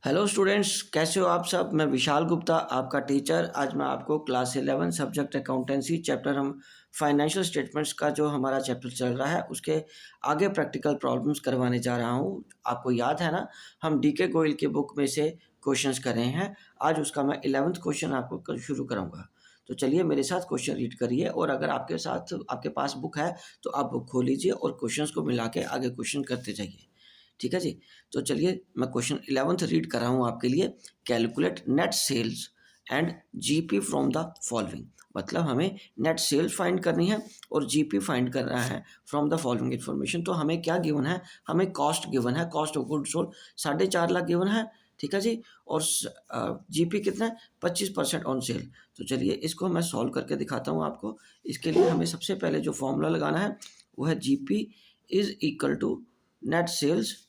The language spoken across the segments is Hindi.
हेलो स्टूडेंट्स, कैसे हो आप सब। मैं विशाल गुप्ता, आपका टीचर। आज मैं आपको क्लास 11 सब्जेक्ट अकाउंटेंसी चैप्टर हम फाइनेंशियल स्टेटमेंट्स का जो हमारा चैप्टर चल रहा है उसके आगे प्रैक्टिकल प्रॉब्लम्स करवाने जा रहा हूँ। आपको याद है ना, हम डीके गोयल की बुक में से क्वेश्चंस कर रहे हैं। आज उसका मैं 11th क्वेश्चन आपको कल शुरू करूँगा। तो चलिए मेरे साथ क्वेश्चन रीड करिए, और अगर आपके पास बुक है तो आप बुक खोल लीजिए और क्वेश्चंस को मिला के आगे क्वेश्चन करते जाइए। ठीक है जी। तो चलिए मैं क्वेश्चन 11th रीड कर रहा हूँ आपके लिए। Calculate net sales and GP from the following. मतलब हमें नेट सेल्स फाइंड करनी है और जीपी फाइंड करना है फ्रॉम द फॉलोइंग इन्फॉर्मेशन। तो हमें क्या गिवन है, हमें कॉस्ट गिवन है, cost of good sold 4.5 lakh given है। ठीक है जी। और जीपी कितना है, 25% ऑन सेल। तो चलिए इसको मैं सॉल्व करके दिखाता हूँ आपको। इसके लिए हमें सबसे पहले जो फॉर्मूला लगाना है वो है GP is equal to net sales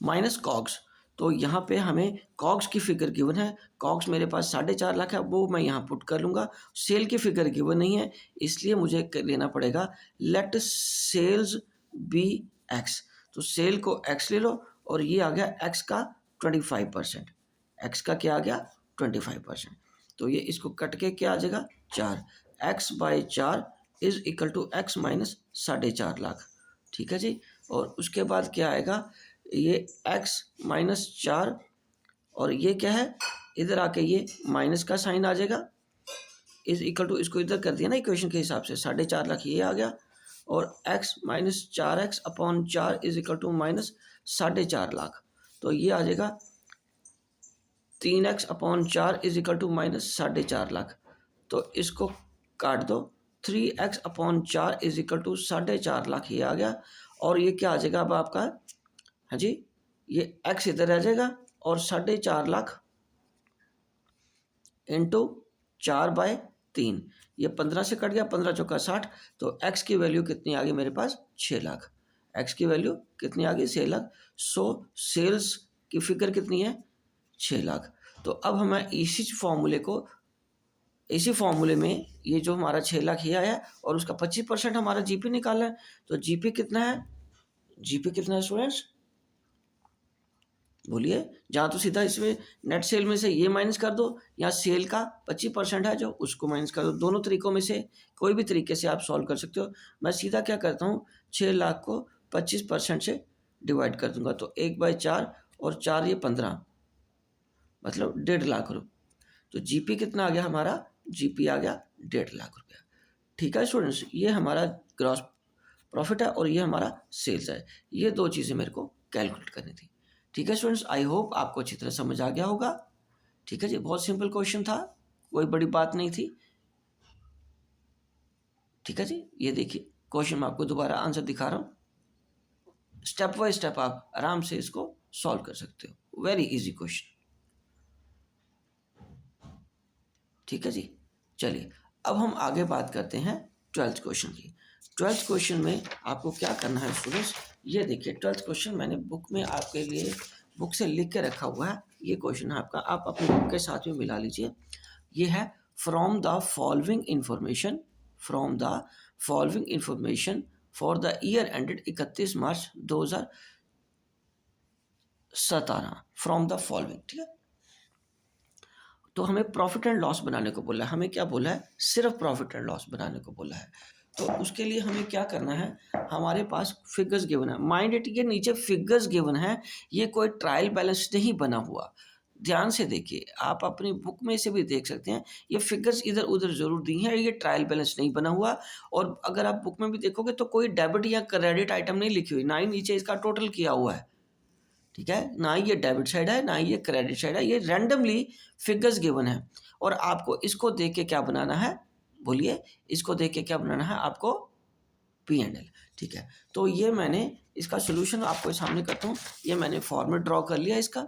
minus COGS. तो यहाँ पे हमें कॉग्स की फिगर गिवन है। कॉग्स मेरे पास 4.5 लाख है, वो मैं यहाँ पुट कर लूँगा। सेल की फिगर गिवन नहीं है, इसलिए मुझे लेना पड़ेगा लेट सेल्स बी एक्स। तो सेल को एक्स ले लो, और ये आ गया एक्स का 25%। एक्स का क्या आ गया, 25%। तो ये इसको कट के क्या आ जाएगा, 4। X by 4 is equal to x minus 4.5 lakh. ठीक है जी। और उसके बाद क्या आएगा, ये x माइनस 4, और ये क्या है, इधर आके ये माइनस का साइन आ जाएगा, इज इक्वल टू, इसको इधर कर दिया ना इक्वेशन के हिसाब से, 4.5 लाख ये आ गया, और x minus 4x upon 4 is equal to minus 4.5 lakh. तो ये आ जाएगा 3x upon 4 is equal to minus 4.5 lakh. तो इसको काट दो, 3x upon 4 is equal to 4.5 lakh, ये आ गया। और ये क्या आ जाएगा अब आपका, हाँ जी, ये x इधर आ जाएगा, और 4.5 लाख इंटू 4/3, ये 15 से कट गया, 15 चौका 60। तो x की वैल्यू कितनी आ गई मेरे पास, 6 लाख। x की वैल्यू कितनी आ गई, 6 लाख। सो सेल्स की फिगर कितनी है, 6 लाख। तो अब हमें इसी फॉर्मूले में ये जो हमारा 6 लाख ये आया, और उसका 25% हमारा जीपी निकालना है। तो जीपी कितना है, जीपी कितना है स्टूडेंट्स, बोलिए। जहाँ तो सीधा इसमें नेट सेल में से ये माइनस कर दो, या सेल का 25% है जो, उसको माइनस कर दो। दोनों तरीकों में से कोई भी तरीके से आप सॉल्व कर सकते हो। मैं सीधा क्या करता हूँ, 6 लाख को 25% से डिवाइड कर दूंगा। तो 1/4, और 4 ये 15, मतलब 1.5 लाख रुपये। तो जीपी कितना आ गया हमारा, जीपी आ गया 1.5 लाख रुपया। ठीक है स्टूडेंट्स, ये हमारा ग्रॉस प्रॉफिट है और ये हमारा सेल्स है। ये दो चीज़ें मेरे को कैलकुलेट करनी थी। ठीक है स्टूडेंट्स, आई होप आपको अच्छी तरह समझ आ गया होगा। ठीक है जी, बहुत सिंपल क्वेश्चन था, कोई बड़ी बात नहीं थी। ठीक है जी, ये देखिए क्वेश्चन मैं आपको दोबारा आंसर दिखा रहा हूँ। स्टेप बाय स्टेप आप आराम से इसको सॉल्व कर सकते हो, वेरी इजी क्वेश्चन। ठीक है जी। चलिए अब हम आगे बात करते हैं 12th क्वेश्चन की। 12th क्वेश्चन में आपको क्या करना है स्टूडेंट्स, ये देखिए 12th क्वेश्चन मैंने बुक में आपके लिए बुक से लिख के रखा हुआ है। ये क्वेश्चन है आपका, आप अपनी बुक के साथ में मिला लीजिए। ये है from the following information, from the following information for the year ended 31 March 2017, from the following. ठीक है, तो हमें प्रॉफिट एंड लॉस बनाने को बोला है। हमें क्या बोला है, सिर्फ प्रॉफिट एंड लॉस बनाने को बोला है। तो उसके लिए हमें क्या करना है, हमारे पास फिगर्स गिवन है, माइंड इट, ये नीचे फिगर्स गिवन है, ये कोई ट्रायल बैलेंस नहीं बना हुआ। ध्यान से देखिए, आप अपनी बुक में से भी देख सकते हैं, ये फिगर्स इधर उधर जरूर दी हैं, ये ट्रायल बैलेंस नहीं बना हुआ। और अगर आप बुक में भी देखोगे तो कोई डेबिट या क्रेडिट आइटम नहीं लिखी हुई, ना ही नीचे इसका टोटल किया हुआ है। ठीक है, ना ही ये डेबिट साइड है, ना ही ये क्रेडिट साइड है, ये रैंडमली फिगर्स गिवन है। और आपको इसको देख के क्या बनाना है, बोलिए, इसको देख के क्या बनाना है आपको, P&L। ठीक है, तो ये मैंने इसका सोल्यूशन आपको सामने करता हूँ। ये मैंने फॉर्मेट ड्रॉ कर लिया इसका।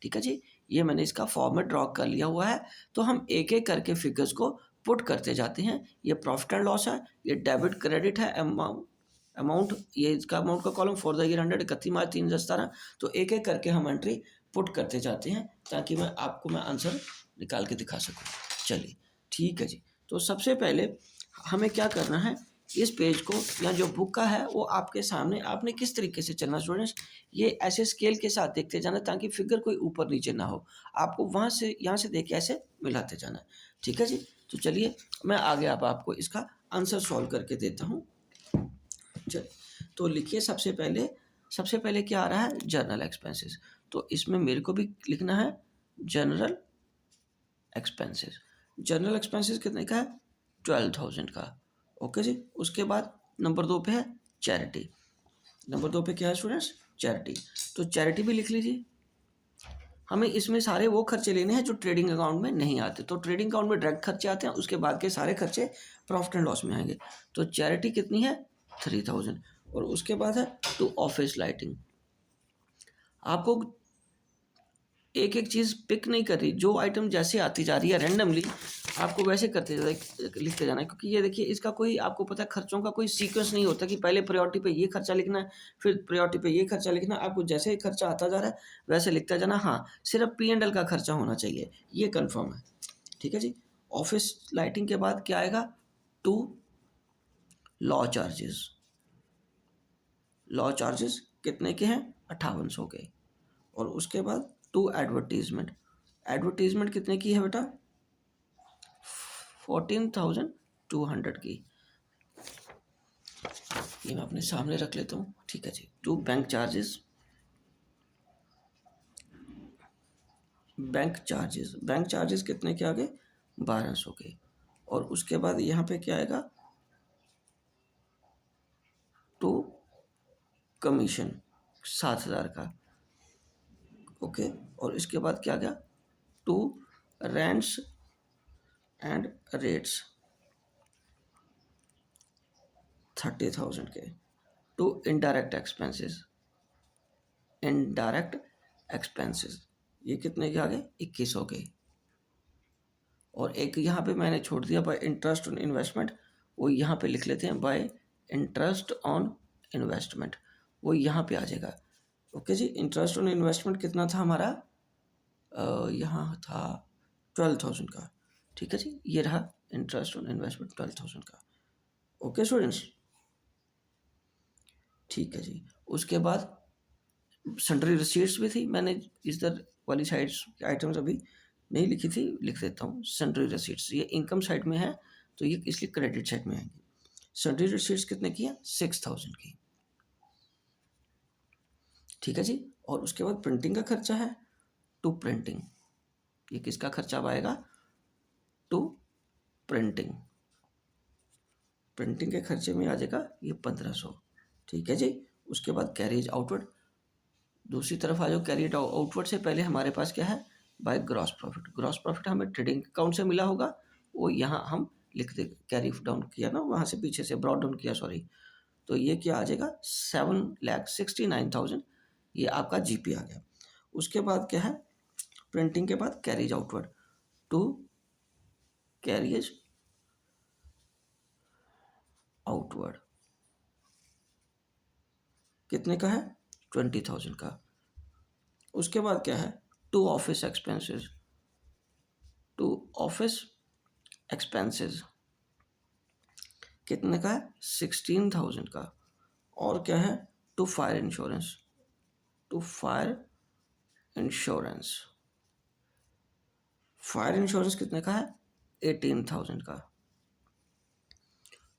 ठीक है जी, ये मैंने इसका फॉर्मेट ड्रॉ कर लिया हुआ है। तो हम एक एक करके फिगर्स को पुट करते जाते हैं। ये प्रॉफिट एंड लॉस है, ये डेबिट क्रेडिट है, अमाउंट, ये इसका अमाउंट का कॉलम फॉर द ईयर 100 31 मार्च 3/10/17। तो एक एक करके हम एंट्री पुट करते जाते हैं, ताकि मैं आंसर निकाल के दिखा सकूँ। चलिए ठीक है जी। तो सबसे पहले हमें क्या करना है, इस पेज को या जो बुक का है वो आपके सामने आपने किस तरीके से चलना स्टूडेंट्स, ये ऐसे स्केल के साथ देखते जाना ताकि फिगर कोई ऊपर नीचे ना हो, आपको वहाँ से यहाँ से देख के ऐसे मिलाते जाना। ठीक है जी, तो चलिए मैं आगे अब आपको इसका आंसर सॉल्व करके देता हूँ। चलिए, तो लिखिए सबसे पहले क्या आ रहा है, जर्नल एक्सपेंसेस। तो इसमें मेरे को भी लिखना है जनरल एक्सपेंसेस। जनरल एक्सपेंसेस कितने का है, 12,000 का। ओके जी, उसके बाद नंबर 2 पे है चैरिटी। नंबर 2 पे क्या है स्टूडेंट्स, चैरिटी। तो चैरिटी भी लिख लीजिए। हमें इसमें सारे वो खर्चे लेने हैं जो ट्रेडिंग अकाउंट में नहीं आते। तो ट्रेडिंग अकाउंट में डायरेक्ट खर्चे आते हैं, उसके बाद के सारे खर्चे प्रॉफिट एंड लॉस में आएंगे। तो चैरिटी कितनी है, 3,000। और उसके बाद है टू ऑफिस लाइटिंग। आपको एक एक चीज़ पिक नहीं कर रही, जो आइटम जैसे आती जा रही है रैंडमली आपको वैसे लिखते जाना है। क्योंकि ये देखिए इसका कोई आपको पता है खर्चों का कोई सीक्वेंस नहीं होता कि पहले प्रायोरिटी पे ये खर्चा लिखना है फिर प्रायोरिटी पे ये खर्चा लिखना है। आपको जैसे ही खर्चा आता जा रहा है वैसे लिखता जाना। हाँ, सिर्फ P&L का खर्चा होना चाहिए, ये कन्फर्म है। ठीक है जी, ऑफिस लाइटिंग के बाद क्या आएगा, to law charges. Law charges कितने के हैं, 5800 के। और उसके बाद टू एडवर्टीजमेंट। एडवर्टीजमेंट कितने की है बेटा, 14,200 की। ये मैं अपने सामने रख लेता हूँ। ठीक है जी, to bank charges. Bank charges कितने के आगे, 1200 के। और उसके बाद यहाँ पे क्या आएगा, टू कमीशन 7,000 का। ओके, और इसके बाद क्या आ गया, टू रेंट्स एंड रेट्स 30,000 के। टू इनडायरेक्ट एक्सपेंसेस ये कितने के आ गए, 2100 के। और एक यहाँ पे मैंने छोड़ दिया बाय इंटरेस्ट ऑन इन्वेस्टमेंट, वो यहाँ पे लिख लेते हैं बाय इंटरेस्ट ऑन इन्वेस्टमेंट, वो यहाँ पे आ जाएगा। ओके जी, इंटरेस्ट ऑन इन्वेस्टमेंट कितना था हमारा, यहाँ था 12,000 का। ठीक है जी, ये रहा इंटरेस्ट ऑन इन्वेस्टमेंट 12,000 का। ओके स्टूडेंट्स, ठीक है जी। उसके बाद सन्ड्री रिसीट्स भी थी, मैंने इधर वाली साइड्स आइटम्स अभी नहीं लिखी थी, लिख देता हूँ। सन्ड्री रिसीट्स ये इनकम साइड में है तो ये इसलिए क्रेडिट साइड में आएंगी। सन्ड्री रिसीट्स कितने की है, 6,000 की। ठीक है जी, और उसके बाद प्रिंटिंग का खर्चा है, टू प्रिंटिंग। ये किसका खर्चा आएगा, टू प्रिंटिंग। प्रिंटिंग के खर्चे में आ जाएगा ये 1,500। ठीक है जी, उसके बाद कैरिज आउटवर्ड। दूसरी तरफ आ जाओ, कैरिज आउटवर्ड से पहले हमारे पास क्या है, by gross profit. Gross profit हमें ट्रेडिंग अकाउंट से मिला होगा, वो यहाँ हम लिख दे, कैरी डाउन किया ना वहाँ से पीछे से ब्रॉड डाउन किया, सॉरी। तो ये क्या आ जाएगा, 7,69,000, ये आपका GP आ गया। उसके बाद क्या है, प्रिंटिंग के बाद carriage outward, to carriage outward कितने का है, 20,000 का। उसके बाद क्या है, to office expenses. To office expenses कितने का है, 16,000 का। और क्या है, to fire insurance. To fire insurance, fire insurance कितने का है, 18,000 का।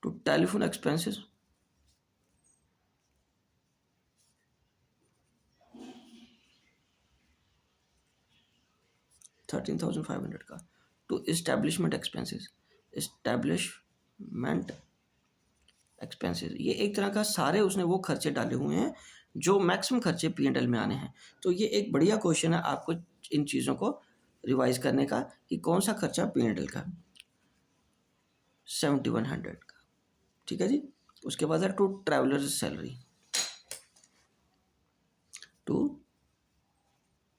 टू टेलीफोन एक्सपेंसेस 13,500 का। टू इस्टेब्लिशमेंट एक्सपेंसेस ये एक तरह का सारे उसने वो खर्चे डाले हुए हैं जो मैक्सिमम खर्चे P&L में आने हैं। तो ये एक बढ़िया क्वेश्चन है आपको इन चीज़ों को रिवाइज करने का कि कौन सा खर्चा P&L का, 7,100 का। ठीक है जी, उसके बाद है to travellers salary. To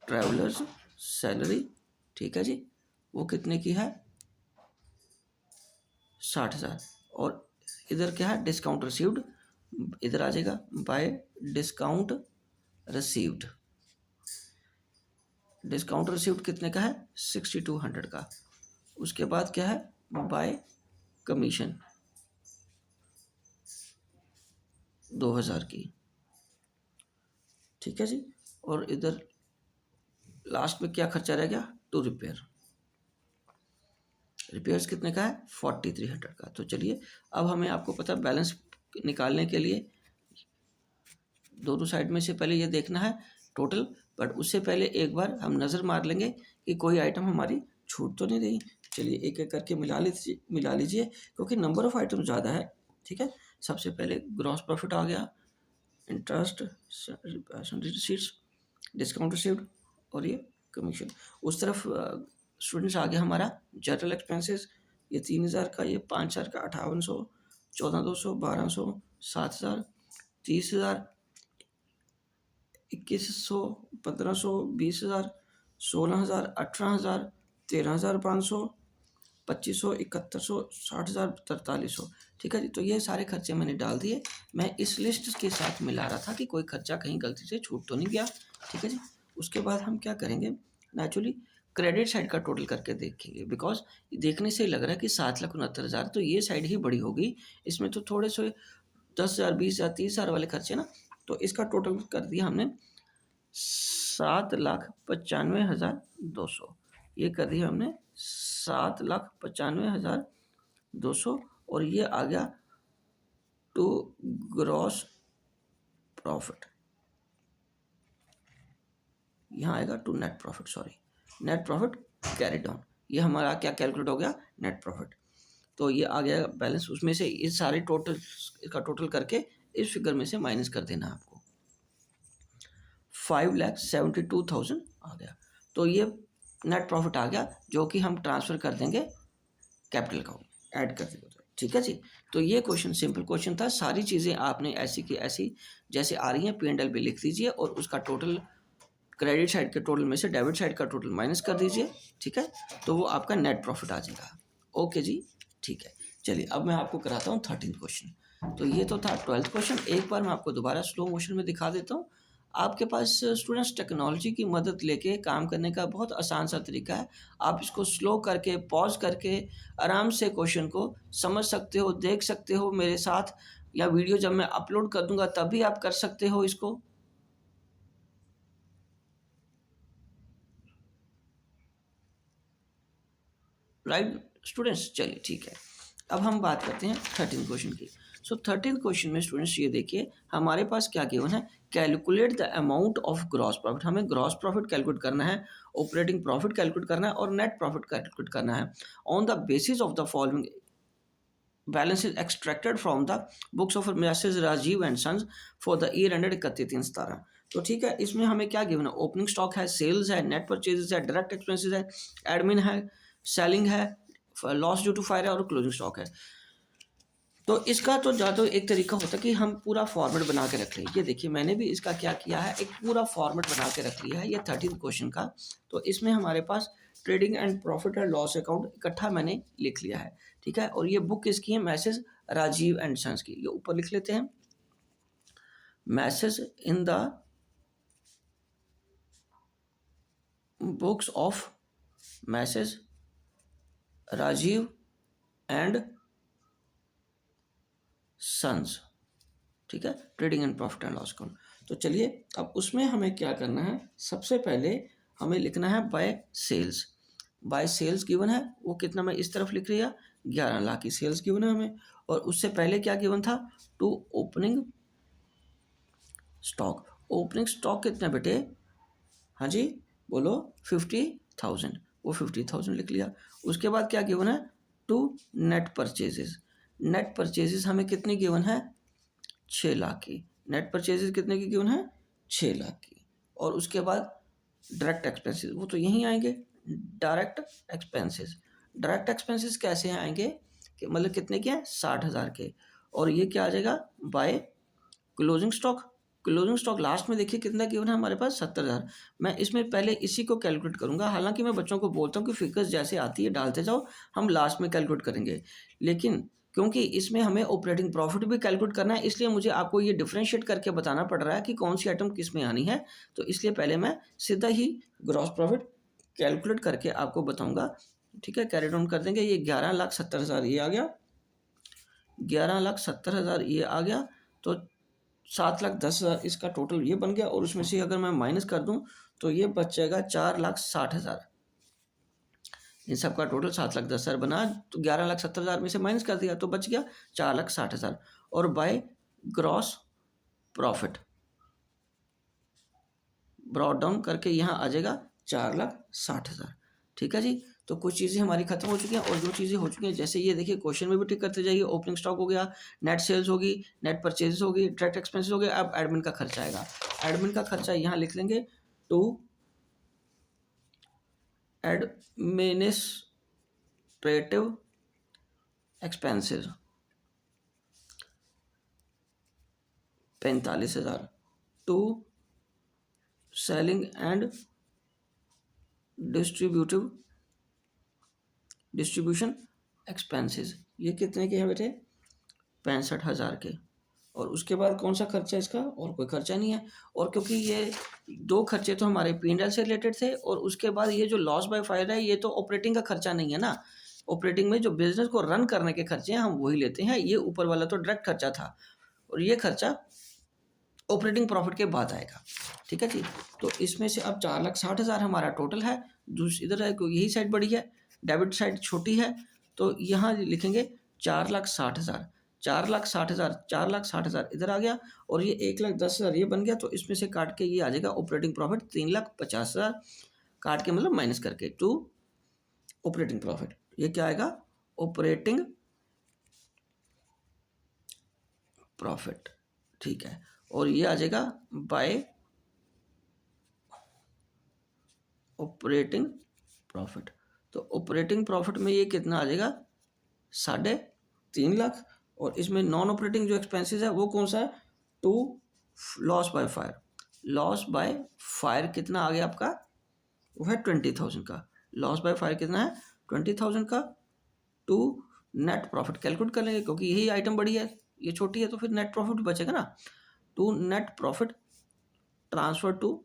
travellers salary, ठीक है जी, वो कितने की है, 60,000। और इधर क्या है, डिस्काउंट रिसीव्ड, इधर आ जाएगा bye discount received. Discount received कितने का है, 6,200 का। उसके बाद क्या है, बाय कमीशन, 2000 की, ठीक है जी। और इधर लास्ट में क्या खर्चा रह गया, टू रिपेयर, रिपेयर्स कितने का है, 4300 का। तो चलिए अब हमें, आपको पता है बैलेंस निकालने के लिए दोनों साइड में से पहले ये देखना है टोटल, बट उससे पहले एक बार हम नज़र मार लेंगे कि कोई आइटम हमारी छूट तो नहीं रही। चलिए एक एक करके मिला लीजिए क्योंकि नंबर ऑफ आइटम ज़्यादा है, ठीक है। सबसे पहले ग्रॉस प्रॉफिट आ गया, इंटरेस्ट, रिसीट्स, डिस्काउंट रिसीव्ड और ये कमीशन। उस तरफ स्टूडेंट्स आ गया हमारा जनरल एक्सपेंसेस, ये 3000 का, ये 5000 का, 5800, 14200, 1200, 7000, 30000, 2100, 1500, 20000, 16000, 18000, 13500, 2500, 7100, 60000, 4300, ठीक है जी। तो ये सारे खर्चे मैंने डाल दिए। मैं इस लिस्ट के साथ मिला रहा था कि कोई खर्चा कहीं गलती से छूट तो नहीं गया, ठीक है जी। उसके बाद हम क्या करेंगे, नेचुरली क्रेडिट साइड का टोटल करके देखेंगे, बिकॉज देखने से ही लग रहा है कि 7,69,000, तो ये साइड ही बड़ी होगी। इसमें तो थोड़े से 10,000, 20,000, 30,000 वाले खर्चे ना, तो इसका टोटल कर दिया हमने 7,95,200, ये कर दिया हमने 7,95,200, और ये आ गया टू ग्रॉस प्रॉफिट, यहाँ आएगा to net profit, sorry net profit carry down, ये हमारा क्या कैलकुलेट हो गया, नेट प्रॉफिट। तो ये आ गया बैलेंस, उसमें से इस सारे टोटल, इसका टोटल करके इस फिगर में से माइनस कर देना है आपको, 5,72,000 आ गया। तो ये नेट प्रॉफिट आ गया जो कि हम ट्रांसफ़र कर देंगे कैपिटल अकाउंट, ऐड कर देंगे, ठीक है जी। तो ये क्वेश्चन सिंपल क्वेश्चन था, सारी चीज़ें आपने ऐसी की ऐसी जैसे आ रही हैं P&L पे लिख दीजिए और उसका टोटल क्रेडिट साइड के टोटल में से डेबिट साइड का टोटल माइनस कर दीजिए, ठीक है। तो वो आपका नेट प्रॉफिट आ जाएगा। ओके जी, ठीक है। चलिए अब मैं आपको कराता हूँ 13th क्वेश्चन। तो ये तो था 12th क्वेश्चन, एक बार मैं आपको दोबारा स्लो मोशन में दिखा देता हूँ। आपके पास स्टूडेंट्स टेक्नोलॉजी की मदद लेके काम करने का बहुत आसान सा तरीका है। आप इसको स्लो करके, पॉज करके आराम से क्वेश्चन को समझ सकते हो, देख सकते हो मेरे साथ, या वीडियो जब मैं अपलोड कर दूंगा तब भी आप कर सकते हो इसको। राइट स्टूडेंट्स, चलिए ठीक है। अब हम बात करते हैं 13th क्वेश्चन की। सो 13th क्वेश्चन में स्टूडेंट्स ये देखिए हमारे पास क्या गिवन है, calculate the amount of gross profit. हमें ग्रॉस प्रॉफिट कैलकुलेट करना है, ऑपरेटिंग प्रॉफिट कैलकुलेट करना है और नेट प्रॉफिट कैलकुलेट करना है on the basis of the following balance is extracted from the books of messrs Rajeev and sons for the year ended 31/12। तो ठीक है, इसमें हमें क्या गिवन है, ओपनिंग स्टॉक है, सेल्स है, नेट परचेजेस है, डायरेक्ट एक्सपेंसेस है, एडमिन है, सेलिंग है, लॉस ड्यू टू फायर है और क्लोजिंग स्टॉक है। तो इसका तो ज़्यादा एक तरीका होता है कि हम पूरा फॉर्मेट बना के रख लें। ये देखिए मैंने भी इसका क्या किया है, एक पूरा फॉर्मेट बना के रख लिया है, ये 13th क्वेश्चन का। तो इसमें हमारे पास trading and profit and loss account इकट्ठा मैंने लिख लिया है, ठीक है। और ये बुक किसकी है, मैसेज राजीव एंड सन्स की। ये ऊपर लिख लेते हैं, messrs in the books of messrs Rajeev and sons, ठीक है, trading and profit and loss account. तो चलिए अब उसमें हमें क्या करना है, सबसे पहले हमें लिखना है by sales. By sales given है, वो कितना, मैं इस तरफ लिख लिया 11 लाख की सेल्स गिवन है हमें। और उससे पहले क्या गिवन था, to opening stock. Opening stock कितना बेटे, हाँ जी बोलो, 50,000, वो 50,000 लिख लिया। उसके बाद क्या गिवन है, to net purchases. Net purchases हमें कितनी गिवन है, 6 लाख की। नेट परचेजेस कितने की गिवन है, 6 लाख की। और उसके बाद डायरेक्ट एक्सपेंसेस, वो तो यहीं आएंगे, डायरेक्ट एक्सपेंसेस। डायरेक्ट एक्सपेंसेस कैसे आएंगे कि मतलब कितने के हैं, 60,000 के। और ये क्या आ जाएगा, by closing stock. Closing stock last में देखिए कितना गिवन है हमारे पास, 70,000। मैं इसमें पहले इसी को कैलकुलेट करूंगा, हालांकि मैं बच्चों को बोलता हूँ कि फिगर्स जैसे आती है डालते जाओ, हम लास्ट में कैलकुलेट करेंगे। लेकिन क्योंकि इसमें हमें ऑपरेटिंग प्रॉफिट भी कैलकुलेट करना है, इसलिए मुझे आपको ये डिफरेंशिएट करके बताना पड़ रहा है कि कौन सी आइटम किस में आनी है। तो इसलिए पहले मैं सीधा ही ग्रॉस प्रॉफिट कैलकुलेट करके आपको बताऊंगा, ठीक है। कैरी डाउन कर देंगे, ये 11,70,000 ये आ गया, 11,70,000 ये आ गया। तो 7,10,000 इसका टोटल ये बन गया, और उसमें से अगर मैं माइनस कर दूं तो ये बच जाएगा 4,60,000। इन सब का टोटल 7,10,000 बना, तो 11,70,000 में से माइनस कर दिया तो बच गया 4,60,000। और by gross profit brought down करके यहाँ आ जाएगा 4,60,000। ठीक है जी। तो कुछ चीज़ें हमारी खत्म हो चुकी हैं, और जो चीज़ें हो चुकी हैं जैसे ये देखिए क्वेश्चन में भी टिक करते जाइए। ओपनिंग स्टॉक हो गया, नेट सेल्स होगी, नेट परचेजेस होगी, डायरेक्ट एक्सपेंसेस हो गया। अब एडमिन का खर्चा आएगा। एडमिन का खर्चा यहाँ लिख लेंगे to administrative expenses 45,000, to selling and distribution expenses, ये कितने के हैं बेटे? 65,000 के। और उसके बाद कौन सा खर्चा है इसका? और कोई खर्चा नहीं है। और क्योंकि ये दो खर्चे तो हमारे P&L से रिलेटेड थे, और उसके बाद ये जो लॉस बाय फायर है ये तो ऑपरेटिंग का खर्चा नहीं है ना। ऑपरेटिंग में जो बिजनेस को रन करने के खर्चे हैं हम वही लेते हैं। ये ऊपर वाला तो डायरेक्ट खर्चा था, और ये खर्चा ऑपरेटिंग प्रॉफिट के बाद आएगा। ठीक है जी। तो इसमें से अब 4,60,000 हमारा टोटल है। दूसरी इधर है यही साइड बड़ी है, डेबिट साइड छोटी है, तो यहाँ लिखेंगे 4,60,000। 4,60,000, 4,60,000 इधर आ गया, और ये 1,10,000 ये बन गया। तो इसमें से काट के ये आ जाएगा ऑपरेटिंग प्रॉफिट 3,50,000, काट के मतलब माइनस करके टू ऑपरेटिंग प्रॉफिट। ये क्या आएगा? Operating profit. ठीक है। और ये आ जाएगा बाय ऑपरेटिंग प्रॉफिट। तो ऑपरेटिंग प्रॉफिट में ये कितना आ जाएगा? 3.5 लाख। और इसमें नॉन ऑपरेटिंग जो एक्सपेंसेस है वो कौन सा है? To loss by fire. Loss by fire कितना आ गया आपका? वो है 20,000 का। लॉस बाय फायर कितना है? 20,000 का। टू नेट प्रॉफिट कैलकुलेट कर लेंगे, क्योंकि यही आइटम बड़ी है, ये छोटी है, तो फिर नेट प्रॉफिट बचेगा ना। To net profit transfer to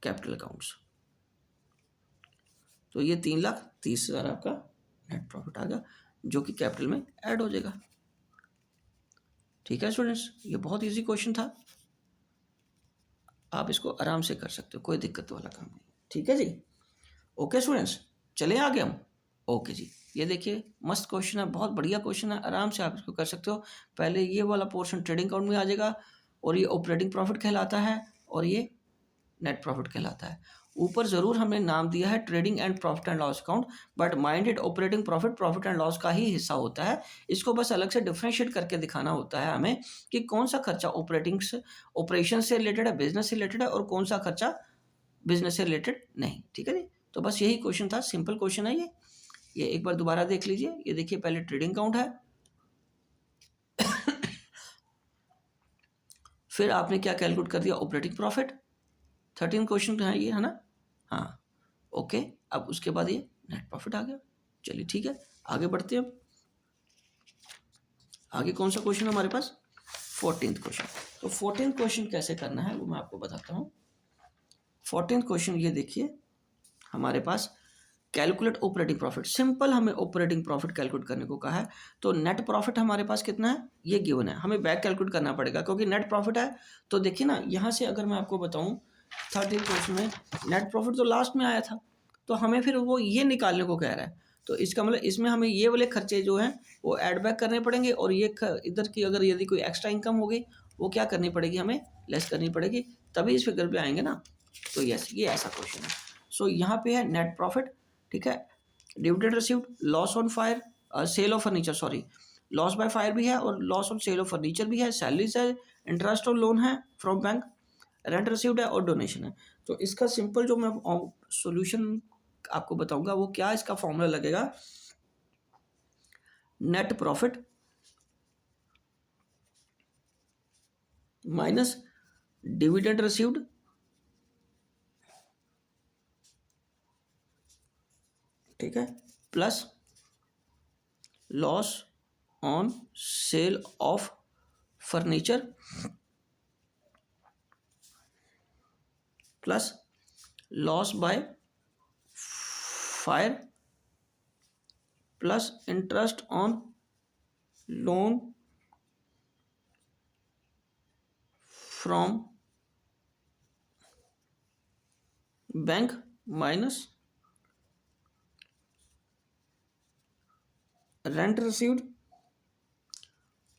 capital accounts. तो ये 3,30,000 आपका नेट प्रॉफिट आ गया, जो कि कैपिटल में ऐड हो जाएगा। ठीक है स्टूडेंट्स, ये बहुत इजी क्वेश्चन था, आप इसको आराम से कर सकते हो, कोई दिक्कत वाला काम नहीं। ठीक है जी। ओके स्टूडेंट्स, चले आगे हम। ओके जी। ये देखिए मस्त क्वेश्चन है, बहुत बढ़िया क्वेश्चन है, आराम से आप इसको कर सकते हो। पहले ये वाला पोर्शन ट्रेडिंग अकाउंट में आ जाएगा, और ये ऑपरेटिंग प्रॉफिट कहलाता है, और ये नेट प्रॉफिट कहलाता है। ऊपर जरूर हमने नाम दिया है trading and profit and loss account, but mind it operating profit and loss का ही हिस्सा होता है। इसको बस अलग से डिफरेंशिएट करके दिखाना होता है हमें कि कौन सा खर्चा ऑपरेशन से रिलेटेड है, बिजनेस से रिलेटेड है, और कौन सा खर्चा बिजनेस से रिलेटेड नहीं। ठीक है जी। तो बस यही क्वेश्चन था, सिंपल क्वेश्चन है ये एक बार दोबारा देख लीजिए। ये देखिए पहले ट्रेडिंग अकाउंट है, फिर आपने क्या कैलकुलेट कर दिया? Operating profit. 13 क्वेश्चन है ये, है ना? हाँ ओके। अब उसके बाद ये नेट प्रॉफिट आ गया। चलिए ठीक है, आगे बढ़ते हैं। अब आगे कौन सा क्वेश्चन है हमारे पास? 14th question. तो 14th क्वेश्चन कैसे करना है वो मैं आपको बताता हूँ। 14th क्वेश्चन ये देखिए, हमारे पास कैलकुलेट ऑपरेटिंग प्रॉफिट। सिंपल हमें ऑपरेटिंग प्रॉफिट कैलकुलेट करने को कहा है। तो नेट प्रॉफिट हमारे पास कितना है ये गिवन है, हमें बैक कैलकुलेट करना पड़ेगा क्योंकि नेट प्रॉफिट है। तो देखिए ना, यहाँ से अगर मैं आपको बताऊँ 13 क्वेश्चन में नेट प्रॉफिट तो लास्ट में आया था, तो हमें फिर वो ये निकालने को कह रहा है। तो इसका मतलब इसमें हमें ये वाले खर्चे जो हैं वो ऐड बैक करने पड़ेंगे, और ये इधर की अगर यदि कोई एक्स्ट्रा इनकम होगी वो क्या करनी पड़ेगी, हमें लेस करनी पड़ेगी, तभी इस फिगर पे आएंगे ना। तो यस, ये ऐसा क्वेश्चन है। सो यहाँ पे है नेट प्रॉफिट। ठीक है। Dividend received, loss on fire, sale of furniture, sorry loss by fire भी है और loss on sale of furniture भी है, सैलरीज है, इंटरेस्ट और लोन है फ्रॉम बैंक, रेंट रिसीव्ड है और डोनेशन है। तो इसका सिंपल जो मैं सॉल्यूशन आपको बताऊंगा वो क्या इसका फॉर्मूला लगेगा, net profit minus dividend received ठीक है, plus loss on sale of furniture plus loss by fire plus interest on loan from bank minus rent received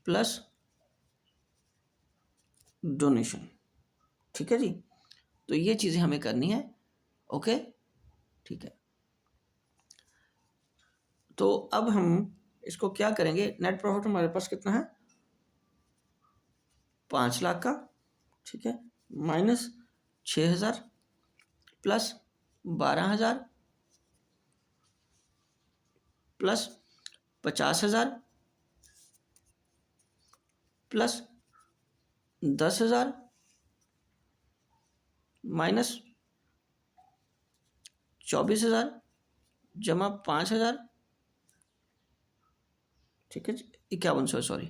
plus donation. ठीक है जी, तो ये चीज़ें हमें करनी है। ओके, ठीक है। तो अब हम इसको क्या करेंगे, नेट प्रॉफिट हमारे पास कितना है, 5 लाख का। ठीक है, minus 6,000 plus 12,000 plus 50,000 plus 10,000 minus 24,000 जमा 5,000। ठीक है जी, 5100 सॉरी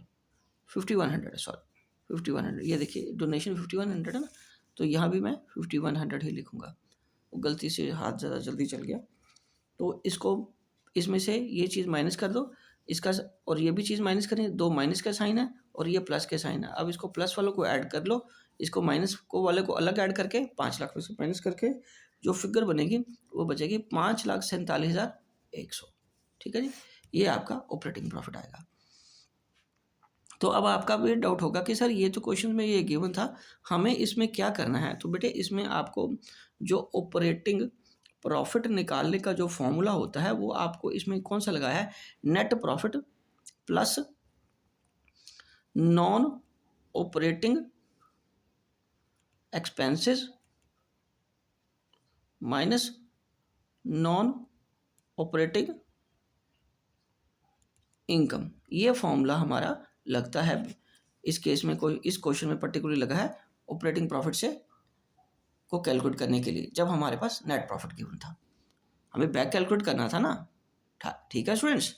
5100 है, सॉरी 5100। ये देखिए डोनेशन 5100 है ना, तो यहाँ भी मैं 5100 ही लिखूँगा, वो गलती से हाथ ज़्यादा जल्दी चल गया। तो इसको इसमें से ये चीज़ माइनस कर दो, इसका और ये भी चीज़ माइनस करें, 2 माइनस का साइन है और ये प्लस के साइन है। अब इसको प्लस वालों को ऐड कर लो, इसको माइनस को वाले को अलग ऐड करके 5 लाख में से माइनस करके जो फिगर बनेगी वो बचेगी 5,47,100। ठीक है जी, ये आपका ऑपरेटिंग प्रॉफिट आएगा। तो अब आपका भी डाउट होगा कि सर ये तो क्वेश्चन में ये गिवन था, हमें इसमें क्या करना है। तो बेटे इसमें आपको जो ऑपरेटिंग प्रॉफिट निकालने का जो फॉर्मूला होता है वो आपको इसमें कौन सा लगाया है, net profit plus non operating expenses minus non operating income. ये फॉर्मूला हमारा लगता है इस केस में, कोई इस क्वेश्चन में पर्टिकुलरली लगा है ऑपरेटिंग प्रॉफिट से को कैलकुलेट करने के लिए, जब हमारे पास नेट प्रॉफिट गिवन था। हमें बैक कैलकुलेट करना था ना। ठीक है स्टूडेंट्स,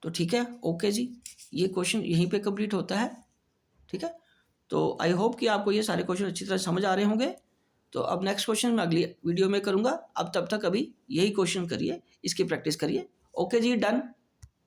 तो ठीक है, ओके जी, ये क्वेश्चन यहीं पे कंप्लीट होता है। ठीक है, तो आई होप कि आपको ये सारे क्वेश्चन अच्छी तरह समझ आ रहे होंगे। तो अब नेक्स्ट क्वेश्चन मैं अगली वीडियो में करूँगा। अब तब तक अभी यही क्वेश्चन करिए, इसकी प्रैक्टिस करिए। ओके जी, डन।